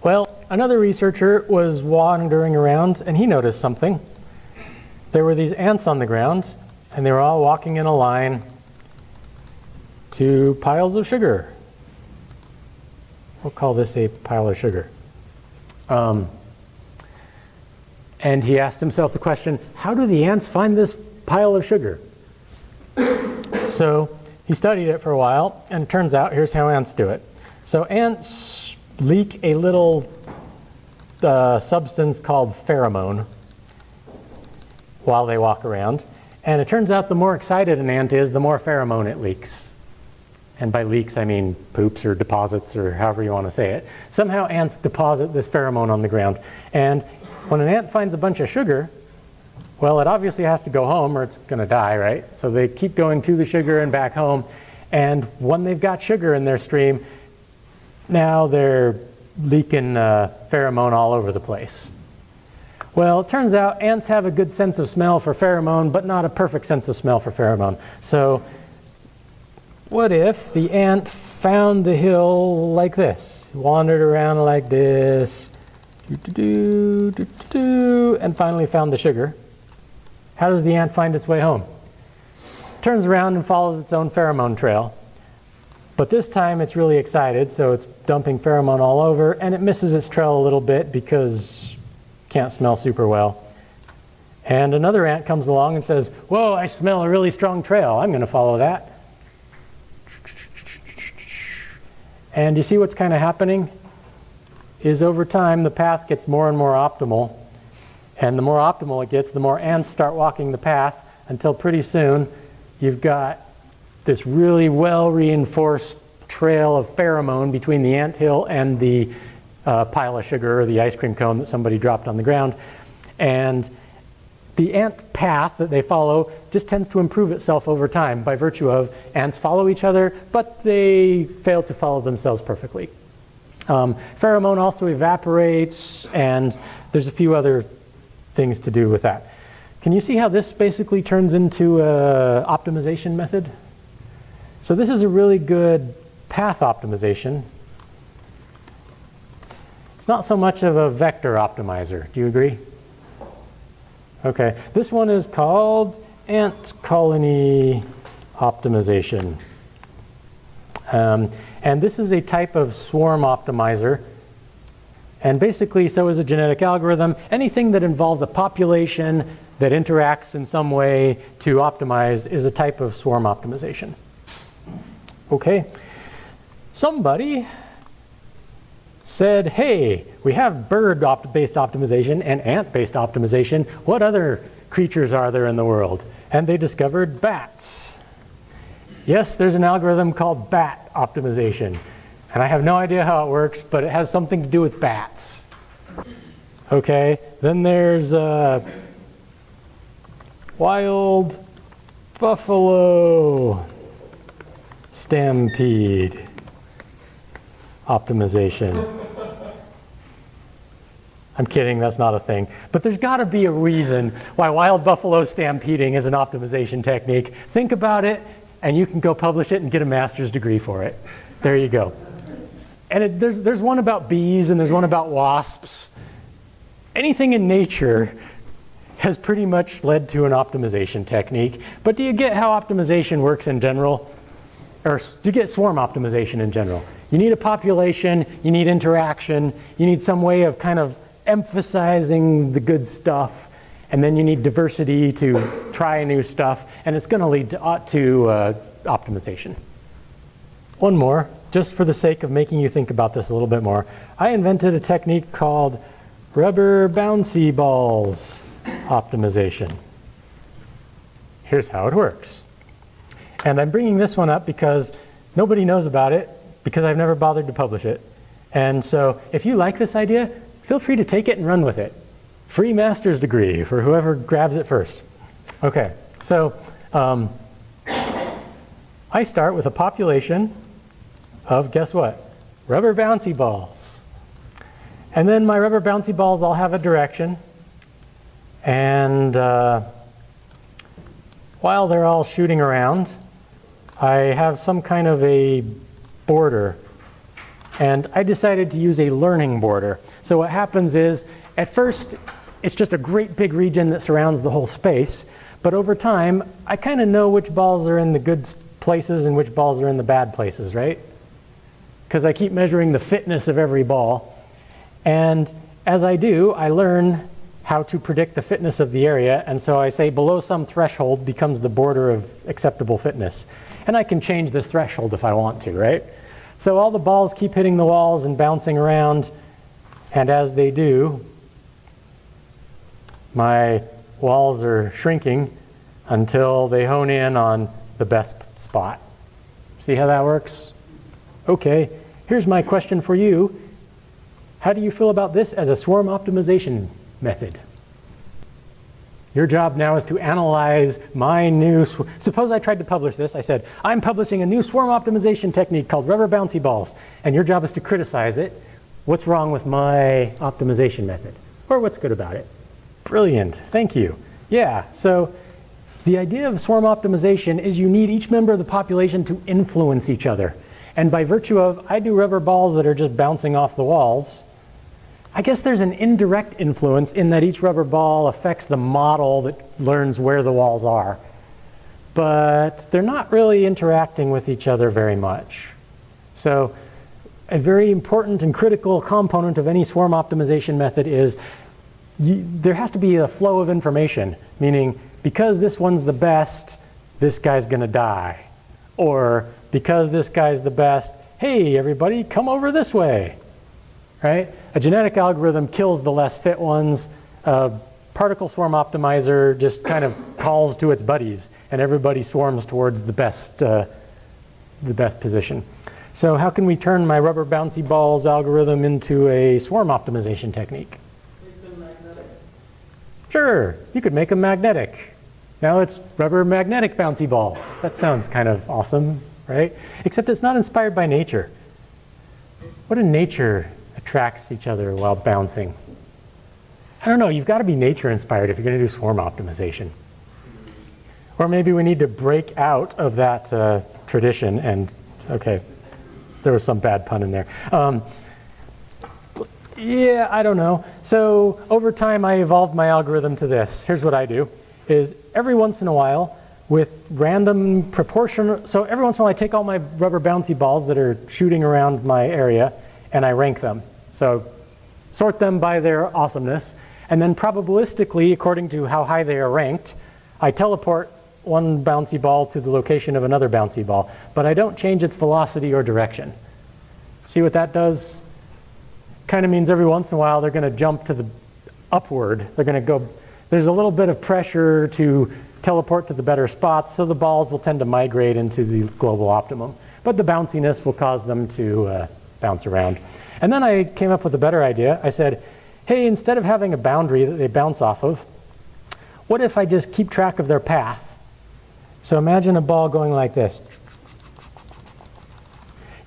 Well, another researcher was wandering around and he noticed something. There were these ants on the ground and they were all walking in a line to piles of sugar. We'll call this a pile of sugar. And he asked himself the question, how do the ants find this pile of sugar? So he studied it for a while, and it turns out here's how ants do it. So ants leak a little substance called pheromone while they walk around. And it turns out the more excited an ant is, the more pheromone it leaks. And by leaks, I mean poops or deposits or however you want to say it. Somehow ants deposit this pheromone on the ground. And when an ant finds a bunch of sugar, well, it obviously has to go home or it's going to die, right? So they keep going to the sugar and back home. And when they've got sugar in their stream, now they're leaking pheromone all over the place. Well, it turns out ants have a good sense of smell for pheromone, but not a perfect sense of smell for pheromone. So what if the ant found the hill like this, wandered around like this, and finally found the sugar? How does the ant find its way home? Turns around and follows its own pheromone trail. But this time it's really excited, so it's dumping pheromone all over, and it misses its trail a little bit because it can't smell super well. And another ant comes along and says, whoa, I smell a really strong trail. I'm going to follow that. And you see what's kind of happening? Is over time the path gets more and more optimal. And the more optimal it gets, the more ants start walking the path until pretty soon you've got this really well-reinforced trail of pheromone between the anthill and the pile of sugar or the ice cream cone that somebody dropped on the ground. And the ant path that they follow just tends to improve itself over time by virtue of ants follow each other, but they fail to follow themselves perfectly. Pheromone also evaporates, and there's a few other things to do with that. Can you see how this basically turns into an optimization method? So this is a really good path optimization. It's not so much of a vector optimizer. Do you agree? Okay, this one is called ant colony optimization. And this is a type of swarm optimizer. And basically, so is a genetic algorithm. Anything that involves a population that interacts in some way to optimize is a type of swarm optimization. Okay, somebody said, hey, we have bird-based optimization and ant-based optimization. What other creatures are there in the world? And they discovered bats. Yes, there's an algorithm called bat optimization. And I have no idea how it works, but it has something to do with bats. Okay, then there's wild buffalo stampede optimization. I'm kidding, that's not a thing. But there's got to be a reason why wild buffalo stampeding is an optimization technique. Think about it, and you can go publish it and get a master's degree for it. There you go. And there's one about bees, and there's one about wasps. Anything in nature has pretty much led to an optimization technique. But do you get how optimization works in general? Or do you get swarm optimization in general? You need a population, you need interaction, you need some way of kind of emphasizing the good stuff, and then you need diversity to try new stuff, and it's going to lead to optimization. One more, just for the sake of making you think about this a little bit more. I invented a technique called rubber bouncy balls optimization. Here's how it works. And I'm bringing this one up because nobody knows about it, because I've never bothered to publish it. And so if you like this idea, feel free to take it and run with it. Free master's degree for whoever grabs it first. Okay, so I start with a population of, guess what? Rubber bouncy balls. And then my rubber bouncy balls all have a direction. And while they're all shooting around, I have some kind of a border And I decided to use a learning border. So what happens is, at first, it's just a great big region that surrounds the whole space. But over time, I kind of know which balls are in the good places and which balls are in the bad places, right? Because I keep measuring the fitness of every ball. And as I do, I learn how to predict the fitness of the area. And so I say below some threshold becomes the border of acceptable fitness. And I can change this threshold if I want to, right? So all the balls keep hitting the walls and bouncing around. And as they do, my walls are shrinking until they hone in on the best spot. See how that works? Okay, here's my question for you. How do you feel about this as a swarm optimization method? Your job now is to analyze my new, suppose I tried to publish this. I said, I'm publishing a new swarm optimization technique called rubber bouncy balls. And your job is to criticize it. What's wrong with my optimization method? Or what's good about it? Brilliant, thank you. Yeah, so the idea of swarm optimization is you need each member of the population to influence each other. And by virtue of, I do rubber balls that are just bouncing off the walls, I guess there's an indirect influence in that each rubber ball affects the model that learns where the walls are. But they're not really interacting with each other very much. So a very important and critical component of any swarm optimization method is there has to be a flow of information, meaning because this one's the best, this guy's going to die. Or because this guy's the best, hey, everybody, come over this way. Right? A genetic algorithm kills the less fit ones. A particle swarm optimizer just kind of calls to its buddies, and everybody swarms towards the best position. So how can we turn my rubber bouncy balls algorithm into a swarm optimization technique? Make them magnetic. Sure, you could make them magnetic. Now it's rubber magnetic bouncy balls. That sounds kind of awesome, right? Except it's not inspired by nature. What in nature attracts each other while bouncing? I don't know, you've got to be nature inspired if you're going to do swarm optimization. Or maybe we need to break out of that tradition and, okay, there was some bad pun in there. Yeah, I don't know. So over time I evolved my algorithm to this. Here's what I do, is every once in a while with random proportion, so every once in a while I take all my rubber bouncy balls that are shooting around my area and I rank them. So sort them by their awesomeness, and then probabilistically, according to how high they are ranked, I teleport one bouncy ball to the location of another bouncy ball, but I don't change its velocity or direction. See what that does? Kind of means every once in a while they're going to jump to the upward. They're going to go, there's a little bit of pressure to teleport to the better spots, so the balls will tend to migrate into the global optimum. But the bounciness will cause them to bounce around. And then I came up with a better idea. I said, hey, instead of having a boundary that they bounce off of, what if I just keep track of their path? So imagine a ball going like this.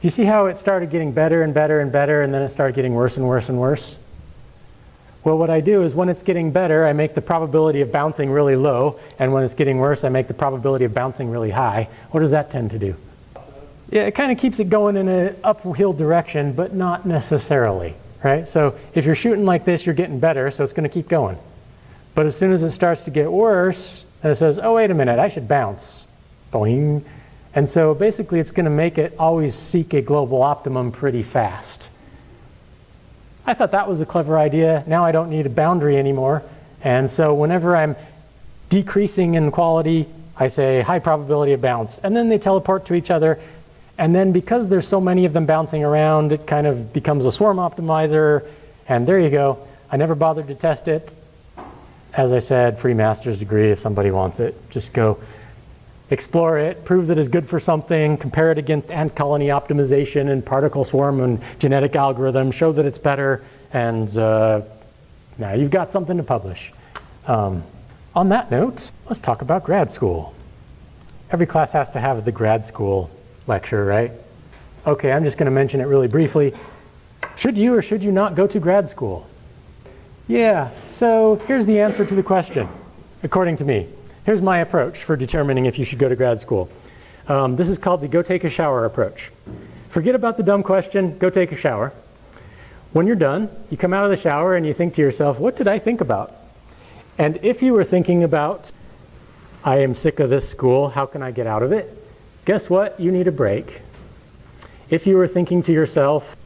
You see how it started getting better and better and better, and then it started getting worse and worse and worse? Well, what I do is when it's getting better, I make the probability of bouncing really low, and when it's getting worse, I make the probability of bouncing really high. What does that tend to do? Yeah, it kind of keeps it going in an uphill direction, but not necessarily, right? So if you're shooting like this, you're getting better, so it's going to keep going. But as soon as it starts to get worse, it says, oh, wait a minute, I should bounce. Boing. And so basically it's going to make it always seek a global optimum pretty fast. I thought that was a clever idea. Now I don't need a boundary anymore. And so whenever I'm decreasing in quality, I say high probability of bounce. And then they teleport to each other. And then because there's so many of them bouncing around, it kind of becomes a swarm optimizer. And there you go. I never bothered to test it. As I said, free master's degree if somebody wants it. Just go explore it, prove that it's good for something, compare it against ant colony optimization and particle swarm and genetic algorithm, show that it's better, and now you've got something to publish. On that note, let's talk about grad school. Every class has to have the grad school lecture, right? Okay, I'm just going to mention it really briefly. Should you or should you not go to grad school? Yeah, so here's the answer to the question, according to me. Here's my approach for determining if you should go to grad school. This is called the go take a shower approach. Forget about the dumb question, go take a shower. When you're done, you come out of the shower and you think to yourself, what did I think about? And if you were thinking about, I am sick of this school, how can I get out of it? Guess what? You need a break. If you were thinking to yourself,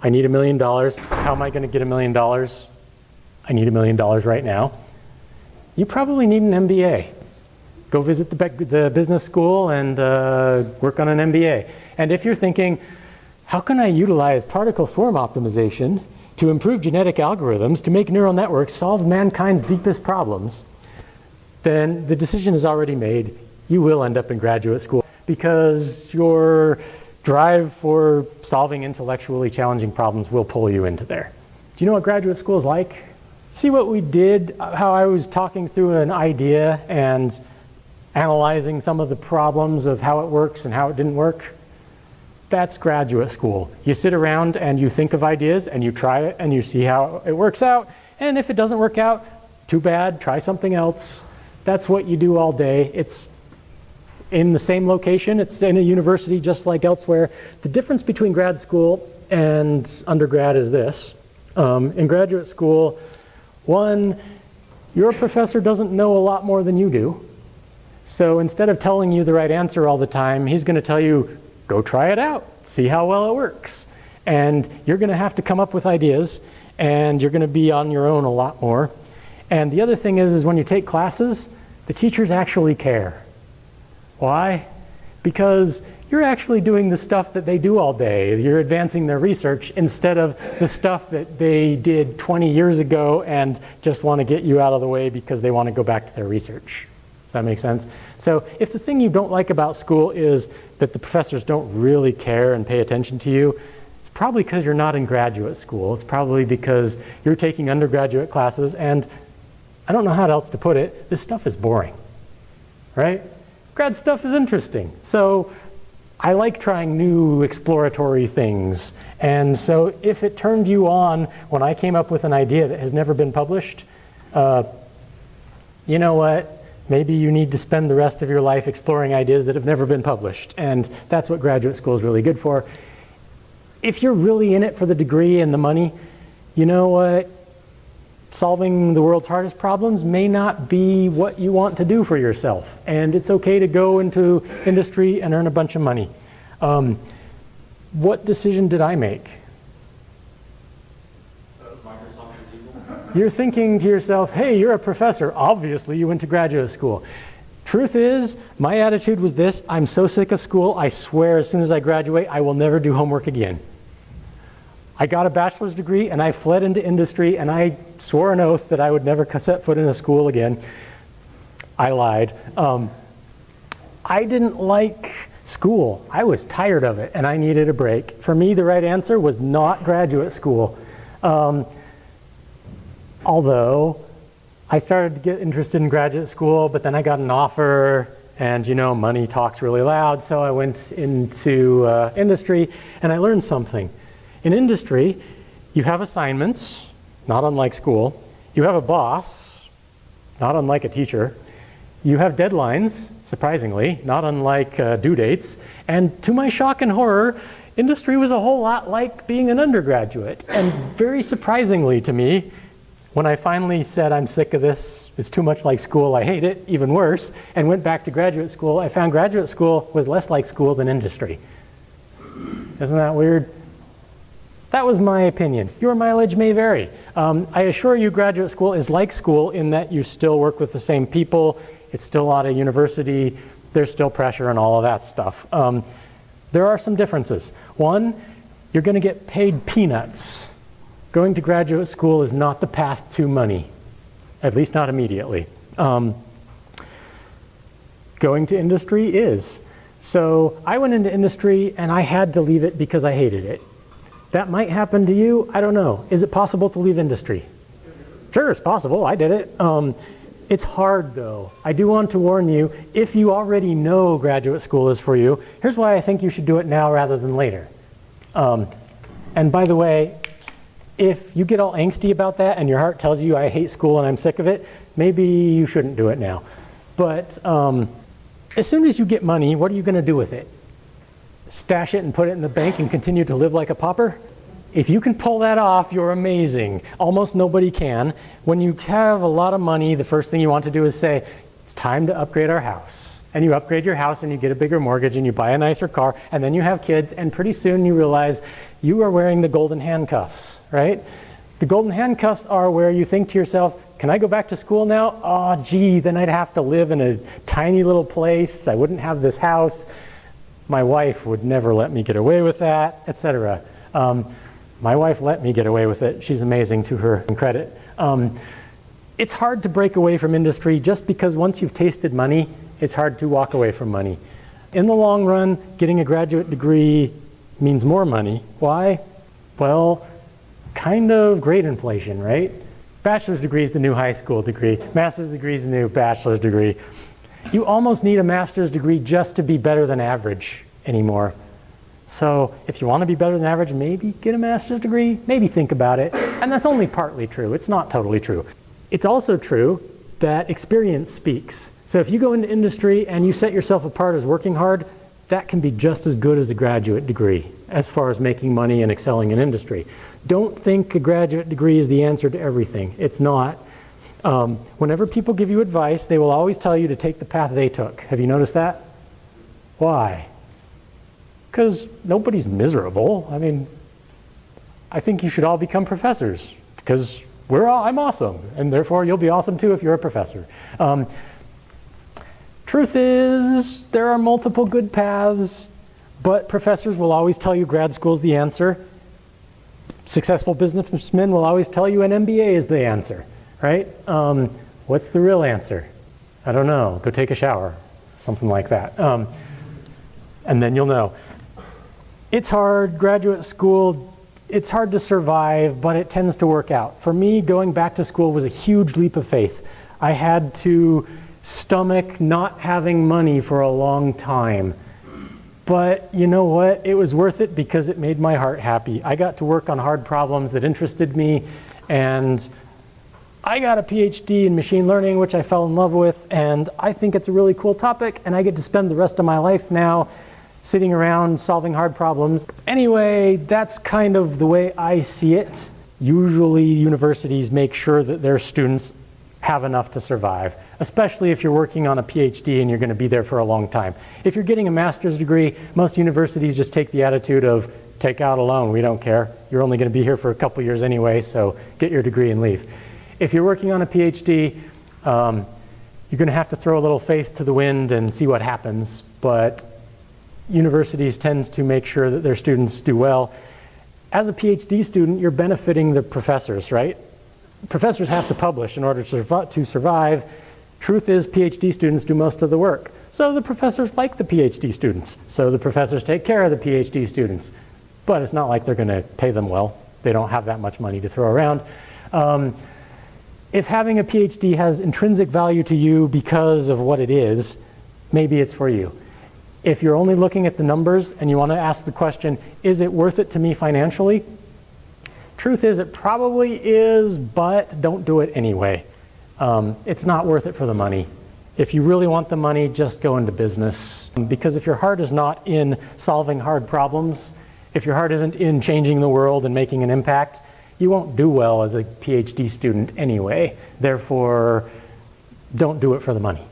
I need $1 million, how am I going to get $1 million? I need $1 million right now. You probably need an MBA. Go visit the business school and work on an MBA. And if you're thinking, how can I utilize particle swarm optimization to improve genetic algorithms to make neural networks solve mankind's deepest problems, then the decision is already made. You will end up in graduate school because your drive for solving intellectually challenging problems will pull you into there. Do you know what graduate school is like? See what we did, how I was talking through an idea and analyzing some of the problems of how it works and how it didn't work? That's graduate school. You sit around and you think of ideas and you try it and you see how it works out. And if it doesn't work out, too bad, try something else. That's what you do all day. It's in the same location. It's in a university just like elsewhere. The difference between grad school and undergrad is this. In graduate school, one, your professor doesn't know a lot more than you do. So instead of telling you the right answer all the time, he's going to tell you, go try it out, see how well it works. And you're going to have to come up with ideas, and you're going to be on your own a lot more. And the other thing is when you take classes, the teachers actually care. Why? Because you're actually doing the stuff that they do all day. You're advancing their research instead of the stuff that they did 20 years ago and just want to get you out of the way because they want to go back to their research. Does that make sense? So if the thing you don't like about school is that the professors don't really care and pay attention to you, it's probably because you're not in graduate school. It's probably because you're taking undergraduate classes, and I don't know how else to put it, this stuff is boring, right? Grad stuff is interesting. So I like trying new exploratory things. And so if it turned you on when I came up with an idea that has never been published, you know what? Maybe you need to spend the rest of your life exploring ideas that have never been published. And that's what graduate school is really good for. If you're really in it for the degree and the money, you know what? Solving the world's hardest problems may not be what you want to do for yourself. And it's okay to go into industry and earn a bunch of money. What decision did I make? You're thinking to yourself, hey, you're a professor. Obviously, you went to graduate school. Truth is, my attitude was this: I'm so sick of school, I swear as soon as I graduate, I will never do homework again. I got a bachelor's degree, and I fled into industry, and I swore an oath that I would never set foot in a school again. I lied. I didn't like school. I was tired of it, and I needed a break. For me, the right answer was not graduate school. Although I started to get interested in graduate school, but then I got an offer, and you know, money talks really loud, so I went into industry, and I learned something. In industry, you have assignments, not unlike school. You have a boss, not unlike a teacher. You have deadlines, surprisingly, not unlike due dates. And to my shock and horror, industry was a whole lot like being an undergraduate. And very surprisingly to me, when I finally said, I'm sick of this, it's too much like school, I hate it, even worse, and went back to graduate school, I found graduate school was less like school than industry. Isn't that weird? That was my opinion. Your mileage may vary. I assure you graduate school is like school in that you still work with the same people, it's still not a university, there's still pressure and all of that stuff. There are some differences. One, you're going to get paid peanuts. Going to graduate school is not the path to money, at least not immediately. Going to industry is. So I went into industry and I had to leave it because I hated it. That might happen to you, I don't know. Is it possible to leave industry? Sure, it's possible, I did it. It's hard though. I do want to warn you, if you already know graduate school is for you, here's why I think you should do it now rather than later. And by the way, if you get all angsty about that and your heart tells you I hate school and I'm sick of it, maybe you shouldn't do it now. But as soon as you get money, what are you going to do with it? stash it and put it in the bank and continue to live like a pauper? If you can pull that off, you're amazing. Almost nobody can. When you have a lot of money, the first thing you want to do is say, it's time to upgrade our house. And you upgrade your house and you get a bigger mortgage and you buy a nicer car and then you have kids and pretty soon you realize you are wearing the golden handcuffs, right? The golden handcuffs are where you think to yourself, can I go back to school now? Oh, gee, then I'd have to live in a tiny little place. I wouldn't have this house. My wife would never let me get away with that, etc. My wife let me get away with it. She's amazing, to her credit. It's hard to break away from industry just because once you've tasted money, it's hard to walk away from money. In the long run, getting a graduate degree means more money. Why? Well, kind of grade inflation, right? Bachelor's degree is the new high school degree. Master's degree is the new bachelor's degree. You almost need a master's degree just to be better than average anymore. So if you want to be better than average, maybe get a master's degree, maybe think about it. And that's only partly true. It's not totally true. It's also true that experience speaks. So if you go into industry and you set yourself apart as working hard, that can be just as good as a graduate degree as far as making money and excelling in industry. Don't think a graduate degree is the answer to everything. It's not. Whenever people give you advice, they will always tell you to take the path they took. Have you noticed that? Why? Because nobody's miserable. I mean, I think you should all become professors because I'm awesome, and therefore you'll be awesome too if you're a professor. Truth is, there are multiple good paths, but professors will always tell you grad school's the answer. Successful businessmen will always tell you an MBA is the answer, right? What's the real answer? I don't know. Go take a shower, something like that. And then you'll know. It's hard, graduate school, it's hard to survive, but it tends to work out. For me, going back to school was a huge leap of faith. I had to stomach not having money for a long time. But you know what? It was worth it because it made my heart happy. I got to work on hard problems that interested me, and I got a PhD in machine learning, which I fell in love with, and I think it's a really cool topic, and I get to spend the rest of my life now sitting around solving hard problems. Anyway, that's kind of the way I see it. Usually universities make sure that their students have enough to survive, especially if you're working on a PhD and you're going to be there for a long time. If you're getting a master's degree, most universities just take the attitude of, take out a loan, we don't care. You're only going to be here for a couple years anyway, so get your degree and leave. If you're working on a PhD, you're going to have to throw a little faith to the wind and see what happens, but universities tend to make sure that their students do well. As a PhD student, you're benefiting the professors, right? Professors have to publish in order to survive. Truth is, PhD students do most of the work. So the professors like the PhD students. So the professors take care of the PhD students. But it's not like they're going to pay them well. They don't have that much money to throw around. If having a PhD has intrinsic value to you because of what it is, maybe it's for you. If you're only looking at the numbers and you want to ask the question, is it worth it to me financially? Truth is, it probably is, but don't do it anyway. It's not worth it for the money. If you really want the money, just go into business. Because if your heart is not in solving hard problems, if your heart isn't in changing the world and making an impact, you won't do well as a PhD student anyway. Therefore, don't do it for the money.